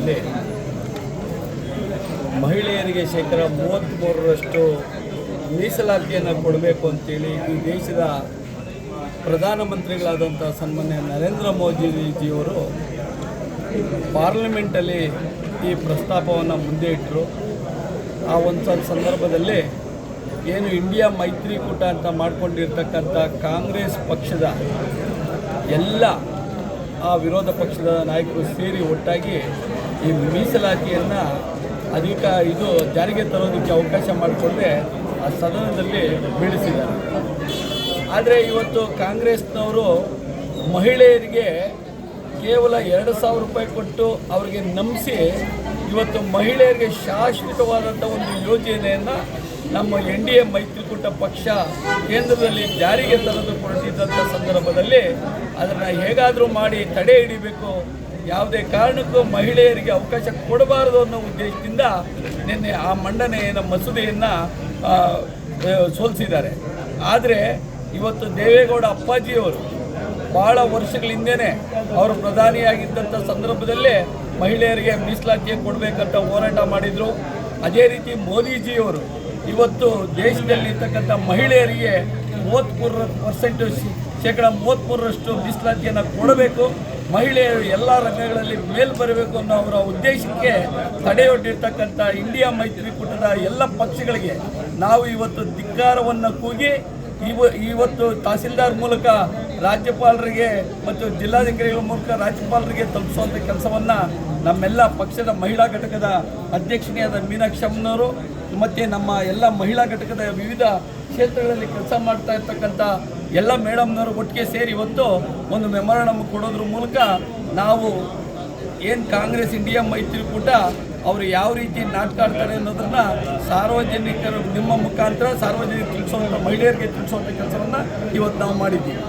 ಸಂದರ್ಭದಲ್ಲಿ ಮಹಿಳೆಯರಿಗೆ ಶೇಕಡ 33ರಷ್ಟು ಮೀಸಲಾತಿಯನ್ನು ಕೊಡಬೇಕು ಅಂತೇಳಿ ಈ ದೇಶದ ಪ್ರಧಾನಮಂತ್ರಿಗಳಾದಂಥ ಸನ್ಮಾನ್ಯ ನರೇಂದ್ರ ಮೋದಿಜಿಯವರು ಪಾರ್ಲಿಮೆಂಟಲ್ಲಿ ಈ ಪ್ರಸ್ತಾಪವನ್ನು ಮುಂದೆ ಇಟ್ಟರು. ಆ ಒಂದು ಸಂದರ್ಭದಲ್ಲಿ ಏನು ಇಂಡಿಯಾ ಮೈತ್ರಿಕೂಟ ಅಂತ ಮಾಡಿಕೊಂಡಿರ್ತಕ್ಕಂಥ ಕಾಂಗ್ರೆಸ್ ಪಕ್ಷದ ಎಲ್ಲ ಆ ವಿರೋಧ ಪಕ್ಷದ ನಾಯಕರು ಸೇರಿ ಒಟ್ಟಾಗಿ ಈ ಮೀಸಲಾತಿಯನ್ನು ಜಾರಿಗೆ ತರೋದಕ್ಕೆ ಅವಕಾಶ ಮಾಡಿಕೊಂಡ್ರೆ ಆ ಸದನದಲ್ಲಿ ಬೀಳಿಸಿದ್ದಾರೆ. ಆದರೆ ಇವತ್ತು ಕಾಂಗ್ರೆಸ್ನವರು ಮಹಿಳೆಯರಿಗೆ ಕೇವಲ 2,000 ರೂಪಾಯಿ ಕೊಟ್ಟು ಅವರಿಗೆ ನಂಬಿಸಿ ಇವತ್ತು ಮಹಿಳೆಯರಿಗೆ ಶಾಶ್ವತವಾದಂಥ ಒಂದು ಯೋಜನೆಯನ್ನು ನಮ್ಮ NDA ಮೈತ್ರಿಕೂಟ ಪಕ್ಷ ಕೇಂದ್ರದಲ್ಲಿ ಜಾರಿಗೆ ತರಲು ಹೊರಟಿದ್ದಂಥ ಸಂದರ್ಭದಲ್ಲಿ ಅದನ್ನು ಹೇಗಾದರೂ ಮಾಡಿ ತಡೆ ಹಿಡಿಬೇಕು, ಯಾವುದೇ ಕಾರಣಕ್ಕೂ ಮಹಿಳೆಯರಿಗೆ ಅವಕಾಶ ಕೊಡಬಾರದು ಅನ್ನೋ ಉದ್ದೇಶದಿಂದ ನಿನ್ನೆ ಆ ಮಂಡನೆಯ ಮಸೂದೆಯನ್ನು ಸೋಲಿಸಿದ್ದಾರೆ. ಆದರೆ ಇವತ್ತು ದೇವೇಗೌಡ ಅಪ್ಪಾಜಿಯವರು ಭಾಳ ವರ್ಷಗಳ ಹಿಂದೆಯೇ ಅವರು ಪ್ರಧಾನಿಯಾಗಿದ್ದಂಥ ಸಂದರ್ಭದಲ್ಲೇ ಮಹಿಳೆಯರಿಗೆ ಮೀಸಲಾತಿಯನ್ನು ಕೊಡಬೇಕಂತ ಹೋರಾಟ ಮಾಡಿದರು. ಅದೇ ರೀತಿ ಮೋದಿಜಿಯವರು ಇವತ್ತು ದೇಶದಲ್ಲಿರ್ತಕ್ಕಂಥ ಮಹಿಳೆಯರಿಗೆ 33% ಶೇಕಡ 33ರಷ್ಟು ಮೀಸಲಾತಿಯನ್ನು ಕೊಡಬೇಕು, ಮಹಿಳೆಯರು ಎಲ್ಲ ರಂಗಗಳಲ್ಲಿ ಮೇಲ್ ಬರಬೇಕು ಅನ್ನೋ ಅವರ ಉದ್ದೇಶಕ್ಕೆ ತಡೆಯೊಡ್ಡಿರ್ತಕ್ಕಂಥ ಇಂಡಿಯಾ ಮೈತ್ರಿಕೂಟದ ಎಲ್ಲ ಪಕ್ಷಗಳಿಗೆ ನಾವು ಇವತ್ತು ಧಿಕ್ಕಾರವನ್ನು ಕೂಗಿ ಇವತ್ತು ತಹಸೀಲ್ದಾರ್ ಮೂಲಕ ರಾಜ್ಯಪಾಲರಿಗೆ ಮತ್ತು ಜಿಲ್ಲಾಧಿಕಾರಿಗಳ ಮೂಲಕ ರಾಜ್ಯಪಾಲರಿಗೆ ತಲುಪಿಸುವಂಥ ಕೆಲಸವನ್ನು ನಮ್ಮೆಲ್ಲ ಪಕ್ಷದ ಮಹಿಳಾ ಘಟಕದ ಅಧ್ಯಕ್ಷತೆಯಾದ ಮೀನಾಕ್ಷಮ್ಮನವರು ಮತ್ತು ನಮ್ಮ ಎಲ್ಲ ಮಹಿಳಾ ಘಟಕದ ವಿವಿಧ ಕ್ಷೇತ್ರಗಳಲ್ಲಿ ಕೆಲಸ ಮಾಡ್ತಾ ಇರ್ತಕ್ಕಂಥ ಎಲ್ಲ ಮೇಡಮ್ನವರು ಒಟ್ಟಿಗೆ ಸೇರಿ ಇವತ್ತು ಒಂದು ಮೆಮೊರಾಂಡಮ್ ಕೊಡೋದ್ರ ಮೂಲಕ ನಾವು ಏನು ಕಾಂಗ್ರೆಸ್ ಇಂಡಿಯಾ ಮೈತ್ರಿಕೂಟ ಅವರು ಯಾವ ರೀತಿ ನಾಟಕ ಆಡ್ತಾರೆ ಅನ್ನೋದನ್ನು ಸಾರ್ವಜನಿಕರು ನಿಮ್ಮ ಮುಖಾಂತರ ಸಾರ್ವಜನಿಕರು ತಿಳಿಸುವಂಥ ಮಹಿಳೆಯರಿಗೆ ತಿಳಿಸುವಂಥ ಕೆಲಸವನ್ನು ಇವತ್ತು ನಾವು ಮಾಡಿದ್ದೀವಿ.